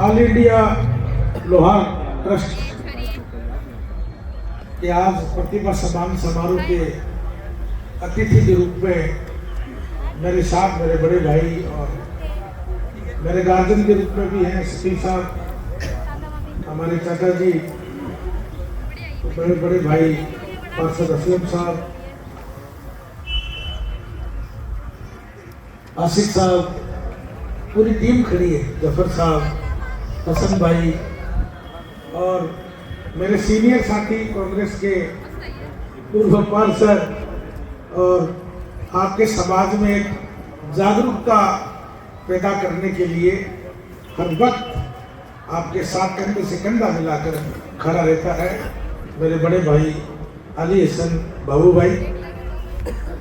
All India लोहार trust के आज प्रतिभा सम्मान समारोह के अतिथि के रूप में मेरे साथ मेरे बड़े भाई और मेरे गार्जियन के रूप में भी हैं शकील साहब, हमारे चाचा जी, बड़े बड़े भाई पार्षद असलम साहब, आसिफ साहब, पूरी टीम खड़ी है, जफर साहब, हसन भाई और मेरे सीनियर साथी कांग्रेस के पूर्व पार्षद और आपके समाज में एक जागरूकता पैदा करने के लिए हर वक्त आपके साथ कंधे से कंधा मिलाकर खड़ा रहता है मेरे बड़े भाई अली हसन बाबू भाई।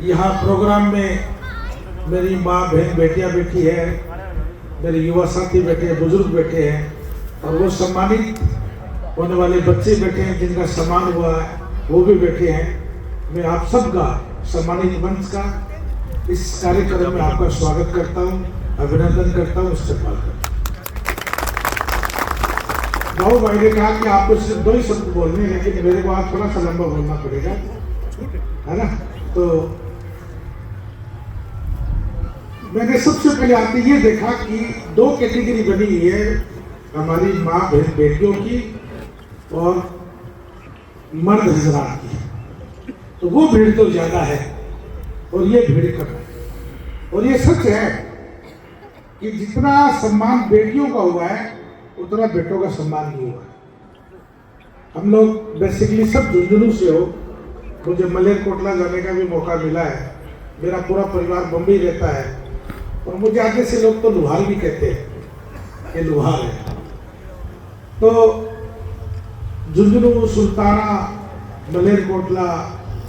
यहाँ प्रोग्राम में मेरी माँ बहन बेटियाँ बैठी है, मेरे युवा साथी बैठे हैं, बुजुर्ग बैठे हैं और वो सम्मानित होने वाले बच्चे बैठे हैं जिनका सम्मान हुआ है वो भी बैठे हैं। मैं आप सबका सम्मानित मंच का इस कार्यक्रम में आपका स्वागत करता हूं, अभिनंदन करता हूं, इस्तेमाल करता हूं। बाबू भाई ने कहा कि आपको सिर्फ 2 ही शब्द बोलने हैं, लेकिन मेरे को आज थोड़ा सा लंबा बोलना पड़ेगा, है ना। तो मैंने सबसे पहले आते ये देखा कि 2 कैटेगरी बनी हुई है हमारी माँ बहन बेटियों की और मर्द हजरात की, तो वो भीड़ तो ज्यादा है और ये भीड़ कम है। और ये सच है कि जितना सम्मान बेटियों का हुआ है उतना बेटों का सम्मान नहीं हुआ है। हम लोग बेसिकली सब झुंझुनू से हो, मुझे मलेरकोटला जाने का भी मौका मिला है, मेरा पूरा परिवार बम्बई रहता है और मुझे आगे से लोग तो लुहार भी कहते हैं कि लुहार है। तो झुंझुनू, सुल्ताना, मलेरकोटला,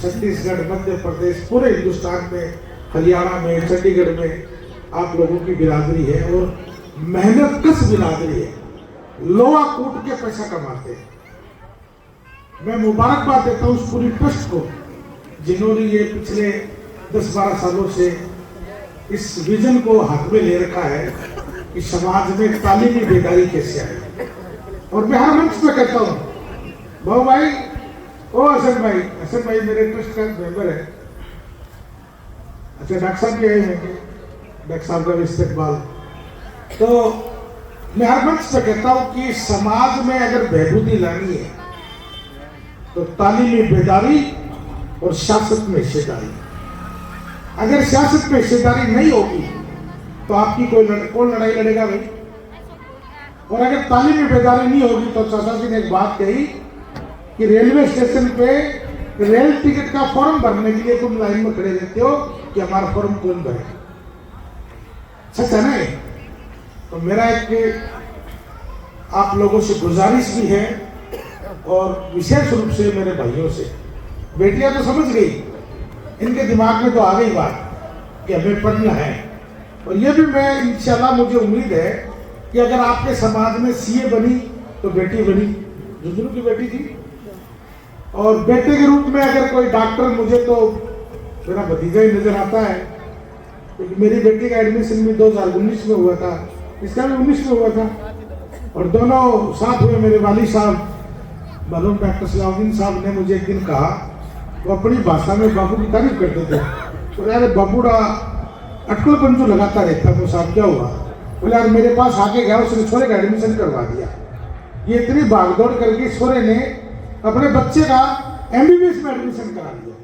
छत्तीसगढ़, मध्य प्रदेश, पूरे हिंदुस्तान में, हरियाणा में, चंडीगढ़ में आप लोगों की बिरादरी है और मेहनत कश बिरादरी है, लोहा कूट के पैसा कमाते हैं। मैं मुबारकबाद देता हूँ उस पूरी ट्रस्ट को जिन्होंने ये पिछले 10-12 सालों से इस विजन को हाथ में ले रखा है कि समाज में तालीमी बेदारी कैसे आए। और मैं हर मंच पे कहता हूँ भाऊ भाई, ओ हसन भाई मेरे ट्रस्ट का मेंबर है। अच्छा, डॉक्टर साहब भी आए हैं, डॉक्टर साहब का इस्तेमाल। तो मैं हर मंच पे कहता हूँ कि समाज में अगर बहबूदी लानी है तो तालीमी बेदारी और सियासत में हिस्सेदारी। अगर सियासत में हिस्सेदारी नहीं होगी तो आपकी कौन लड़ाई लड़ेगा भाई। और अगर तालीमी बेदारी नहीं होगी तो चाचा जी ने एक बात कही कि रेलवे स्टेशन पे रेल टिकट का फॉर्म भरने के लिए तुम लाइन में खड़े रहते हो कि हमारा फॉर्म कौन भरे। सच है ना। तो मेरा एक आप लोगों से गुजारिश भी है और विशेष रूप से मेरे भाइयों से, बेटियां तो समझ गई, इनके दिमाग में तो आ गई बात कि हमें पढ़ना है। और ये भी मैं इंशाल्लाह, मुझे उम्मीद है कि अगर आपके समाज में सीए बनी तो बेटी बनी, झुंझुनू की बेटी थी, और बेटे के रूप में अगर कोई डॉक्टर, मुझे तो मेरा भतीजा ही नजर आता है क्योंकि मेरी बेटी का एडमिशन भी 2019 में हुआ था, इसका भी 19 में हुआ था और दोनों साथ हुए। मेरे वाली साहब मरहूम डॉक्टर सलाउद्दीन साहब ने मुझे एक दिन कहा, वो अपनी भाषा में बाबू की तारीफ करते थे, तो यार बाबूड़ा अटकल पंजू लगाता रहता। वो साहब क्या हुआ? बोले यार मेरे पास आके गया, उसने छोरे का एडमिशन करवा दिया। ये इतनी भागदौड़ करके छोरे ने अपने बच्चे का एमबीबीएस में एडमिशन करा दिया।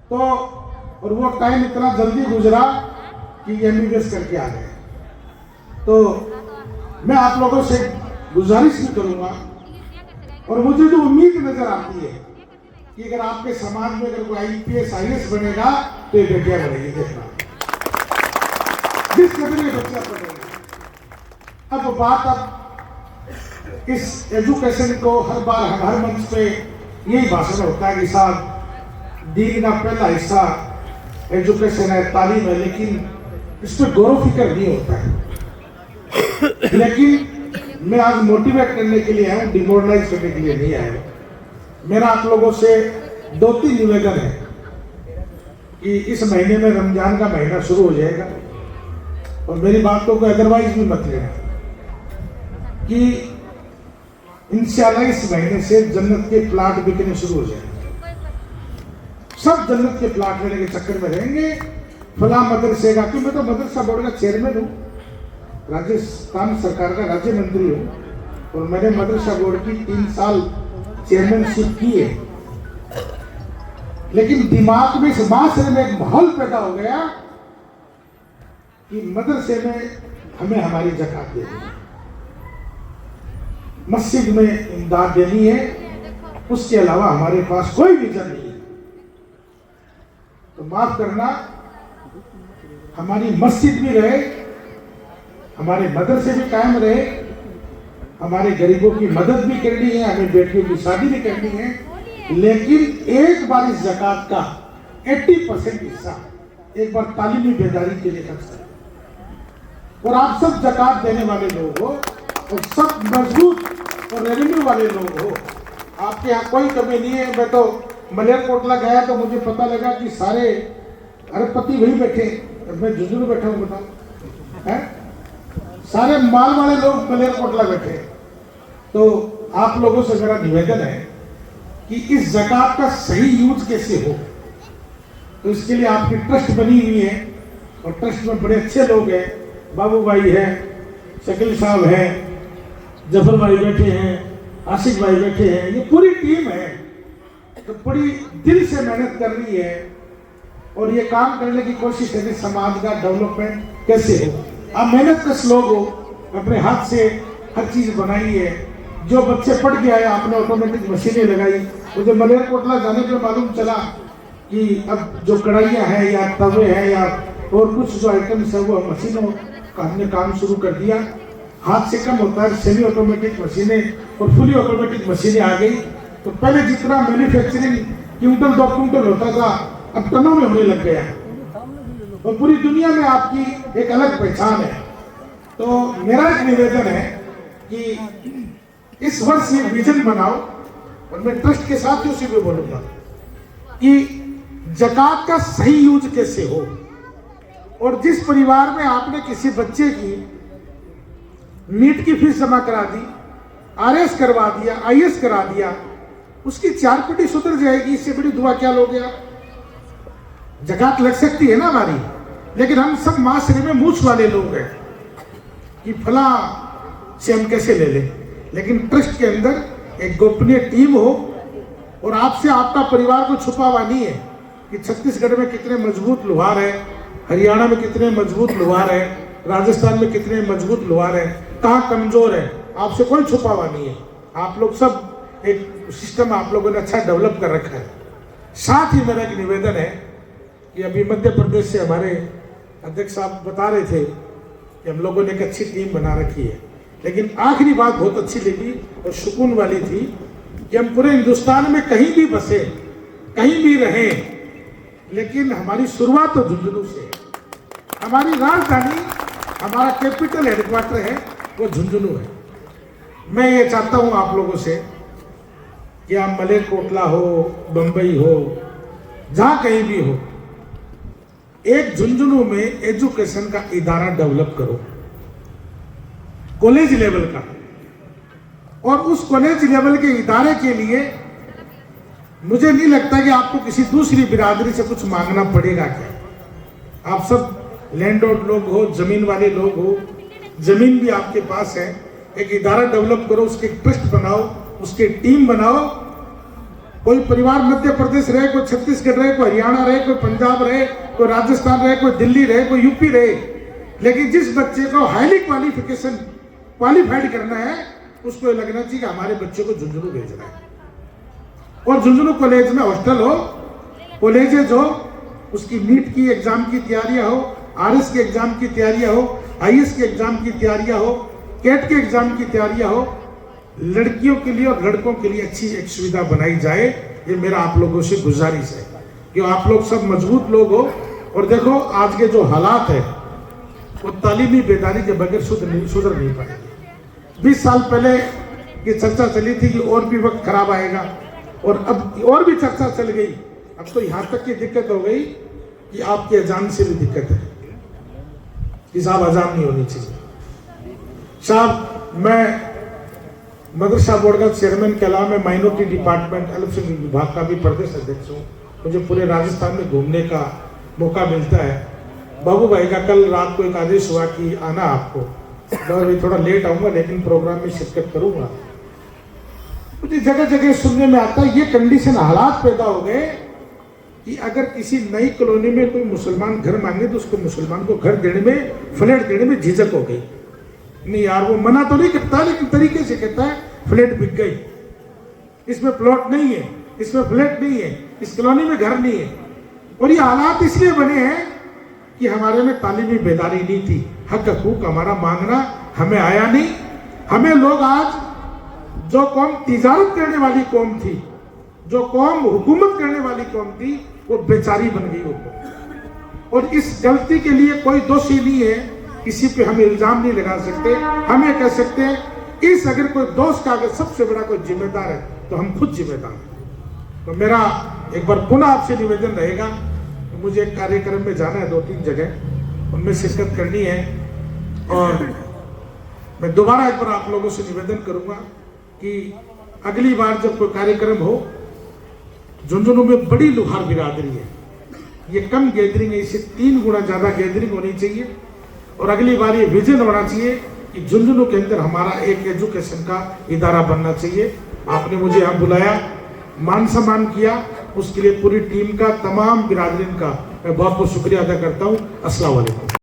तो और वो टाइम इतना जल्दी गुजरा कि एमबीबीएस करके आ गए। तो मैं आप लोगों से गुजारिश भी करूंगा और मुझे जो उम्मीद नजर आती है कि अगर आपके समाज में अगर कोई आईपीएस आईएएस बनेगा तो ये बेटियां बनेगी। देखना जिस कदर ये बच्चा बनेगा। अब बात अब इस एजुकेशन को हर बार हर मंच पे यही भाषण होता है कि साहब दीन का पहला हिस्सा एजुकेशन है, तालीम है, लेकिन इस पर गौरव फिक्र नहीं होता है। लेकिन मैं आज मोटिवेट करने के लिए आया हूँ, डिमोरलाइज करने के लिए नहीं आया हूँ। मेरा आप लोगों से 2-3 निवेदन है कि इस महीने में रमजान का महीना शुरू हो जाएगा और मेरी बातों को अदरवाइज भी मत लेना। कि इंशाल्लाह इस महीने से जन्नत के प्लाट बिकने शुरू हो जाएंगे। सब जन्नत के प्लाट लेने के चक्कर में रहेंगे। फला मदरसे का, क्योंकि मैं तो मदरसा बोर्ड का चेयरमैन हूँ, राजस्थान सरकार का राज्य मंत्री हूँ, और मैंने मदरसा बोर्ड की 3 साल चेयरमैनशिप की है। लेकिन दिमाग में, इस माशरे में एक माहौल पैदा हो गया कि मदरसे में हमें हमारी ज़कात देनी है, मस्जिद में इमदाद देनी है, उसके अलावा हमारे पास कोई विजन नहीं है। तो माफ करना, हमारी मस्जिद भी रहे, हमारे मदरसे भी कायम रहे, हमारे गरीबों की मदद भी करनी है, हमें बेटियों की शादी भी करनी है, लेकिन एक बार इस ज़कात का 80% हिस्सा एक बार तालीमी बेदारी के लिए खर्च करें। और आप सब ज़कात देने वाले लोग हो, और सब मजबूत और रेवेन्यू वाले लोग हो, आपके यहाँ कोई कमी नहीं है। मैं तो मलेरकोटला गया तो मुझे पता लगा कि सारे अरबपति वही बैठे, मैं झुंझुनू बैठा हूँ, बताओ है, सारे माल वाले लोग मलेरकोटला बैठे। तो आप लोगों से मेरा निवेदन है कि इस ज़कात का सही यूज कैसे हो, तो इसके लिए आपकी ट्रस्ट बनी हुई है, और ट्रस्ट में बड़े अच्छे लोग हैं, बाबू भाई है, शकील साहब है, जफर भाई बैठे हैं, आशिक भाई बैठे हैं, ये पूरी टीम है, तो बड़ी दिल से मेहनत कर रही है, और ये काम करने की कोशिश है कि समाज का डेवलपमेंट कैसे हो। आप मेहनत कश लोग हो, अपने हाथ से हर चीज़ बनाई है। जो बच्चे पढ़ के आए, आपने ऑटोमेटिक मशीनें लगाई। मुझे मलेरकोटला जाने पर मालूम चला कि अब जो कढ़ाइयाँ हैं या तवे हैं या और कुछ जो आइटम्स है वो मशीनों का हमने काम शुरू कर दिया। हाथ से कम होता है, सेमी ऑटोमेटिक मशीनें और फुली ऑटोमेटिक मशीनें आ गई। तो पहले जितना मैन्युफैक्चरिंग क्विंटल 2 क्विंटल होता था, अब टनों में होने लग गया, और पूरी दुनिया में आपकी एक अलग पहचान है। तो मेरा एक निवेदन है कि इस वर्ष ये विजन बनाओ, और मैं ट्रस्ट के साथ उसी पे बोलूंगा कि ज़कात का सही यूज कैसे हो। और जिस परिवार में आपने किसी बच्चे की नीट की फीस जमा करा दी, आरएस करवा दिया, आईएएस करा दिया, उसकी 4 पीढ़ी सुधर जाएगी। इससे बड़ी दुआ क्या लोगे आप? ज़कात लग सकती है ना हमारी, लेकिन हम सब माशरे में मूछ वाले लोग हैं कि फला से हम कैसे ले लें। लेकिन ट्रस्ट के अंदर एक गोपनीय टीम हो, और आपसे आपका परिवार को छुपा हुआ नहीं है कि छत्तीसगढ़ में कितने मजबूत लोहार है, हरियाणा में कितने मजबूत लोहार है, राजस्थान में कितने मजबूत लोहार है, कहाँ कमजोर है, आपसे कोई छुपा हुआ नहीं है। आप लोग सब एक सिस्टम आप लोगों ने अच्छा डेवलप कर रखा है। साथ ही मेरा एक निवेदन है कि अभी मध्य प्रदेश से हमारे अध्यक्ष साहब बता रहे थे कि हम लोगों ने एक अच्छी टीम बना रखी है, लेकिन आखिरी बात बहुत अच्छी लगी और सुकून वाली थी कि हम पूरे हिंदुस्तान में कहीं भी बसे, कहीं भी रहें, लेकिन हमारी शुरुआत तो झुंझुनू से है। हमारी राजधानी, हमारा कैपिटल हेडक्वार्टर है वो झुंझुनू है। मैं ये चाहता हूँ आप लोगों से कि आप मलेरकोटला हो, बंबई हो, जहाँ कहीं भी हो, एक झुंझुनू में एजुकेशन का इदारा डेवलप करो, कॉलेज लेवल का। और उस कॉलेज लेवल के इदारे के लिए मुझे नहीं लगता कि आपको किसी दूसरी बिरादरी से कुछ मांगना पड़ेगा। क्या आप सब लैंडलॉर्ड लोग हो, जमीन वाले लोग हो, जमीन भी आपके पास है, एक इदारा डेवलप करो, उसके ट्रस्ट बनाओ, उसके टीम बनाओ। कोई परिवार मध्य प्रदेश रहे, कोई छत्तीसगढ़ रहे, कोई हरियाणा रहे, कोई पंजाब रहे, कोई राजस्थान रहे, कोई दिल्ली रहे, कोई यूपी रहे, लेकिन जिस बच्चे को हाईली क्वालिफाइड करना है, उसको लगना चाहिए कि हमारे बच्चे को झुंझुनू भेजना है। और झुंझुनू कॉलेज में हॉस्टल हो, कॉलेजेज हो, उसकी नीट की एग्जाम की तैयारियां हो, आरएस के एग्जाम की तैयारियां हो, आईएएस के एग्जाम की तैयारियां हो, कैट के एग्जाम की तैयारियां हो। लड़कियों के लिए और लड़कों के लिए अच्छी एक सुविधा बनाई जाए, ये मेरा आप लोगों से गुजारिश है कि आप लोग सब मजबूत लोग हो। और देखो आज के जो हालात है वो तालीमी बेदारी के बगैर सुधर नहीं पाएंगे। 20 साल पहले ये चर्चा चली थी कि और भी वक्त खराब आएगा, और अब और भी चर्चा चल गई। अब तो यहाँ तक की दिक्कत हो गई कि आपके अजान से भी दिक्कत है कि साहब अजान नहीं होनी चाहिए। साहब मैं मदरसा बोर्ड का चेयरमैन के अलावा मैं माइनॉरिटी डिपार्टमेंट अल्पसंख्यक विभाग का भी प्रदेश अध्यक्ष हूँ। मुझे पूरे राजस्थान में घूमने का मौका मिलता है। बाबू भाई का कल रात को एक आदेश हुआ कि आना आपको, मैं थोड़ा लेट आऊँगा लेकिन प्रोग्राम में शिरकत करूँगा। मुझे जगह जगह सुनने में आता है ये कंडीशन, हालात पैदा हो गए कि अगर किसी नई कॉलोनी में कोई मुसलमान घर मांगे तो उसको मुसलमान को घर देने में, फ्लैट देने में झिझक हो गई। नहीं यार, वो मना तो नहीं करता लेकिन तरीके से कहता है फ्लैट बिक गई, इसमें प्लॉट नहीं है, इसमें फ्लैट नहीं है, इस कॉलोनी में घर नहीं है। और ये हालात इसलिए बने हैं कि हमारे में तालीमी बेदारी नहीं थी। हक हकूक हमारा मांगना हमें आया नहीं। हमें लोग आज, जो कौम तिजारत करने वाली कौम थी, जो कौम हुकूमत करने वाली कौम थी, वो बेचारी बन गई वो कौम। और इस गलती के लिए कोई दोषी नहीं है, किसी पे हम इल्जाम नहीं लगा सकते। हम ये कह सकते हैं इस अगर कोई दोष का अगर सबसे बड़ा कोई जिम्मेदार है तो हम खुद जिम्मेदार हैं। तो मेरा एक बार पुनः आपसे निवेदन रहेगा, तो मुझे एक कार्यक्रम में जाना है 2-3 जगह, उनमें शिरकत करनी है। और मैं दोबारा एक बार आप लोगों से निवेदन करूंगा कि अगली बार जब कोई कार्यक्रम हो, झुंझुनू में बड़ी लुहार बिरादरी है, ये कम गैदरिंग है, इससे 3 गुना ज्यादा गैदरिंग होनी चाहिए। और अगली बार ये विजन होना चाहिए कि झुंझुनू के अंदर हमारा एक एजुकेशन का इदारा बनना चाहिए। आपने मुझे यहाँ बुलाया, मान सम्मान किया, उसके लिए पूरी टीम का, तमाम बिरादरीन का मैं बहुत बहुत शुक्रिया अदा करता हूँ। अस्सलाम वालेकुम।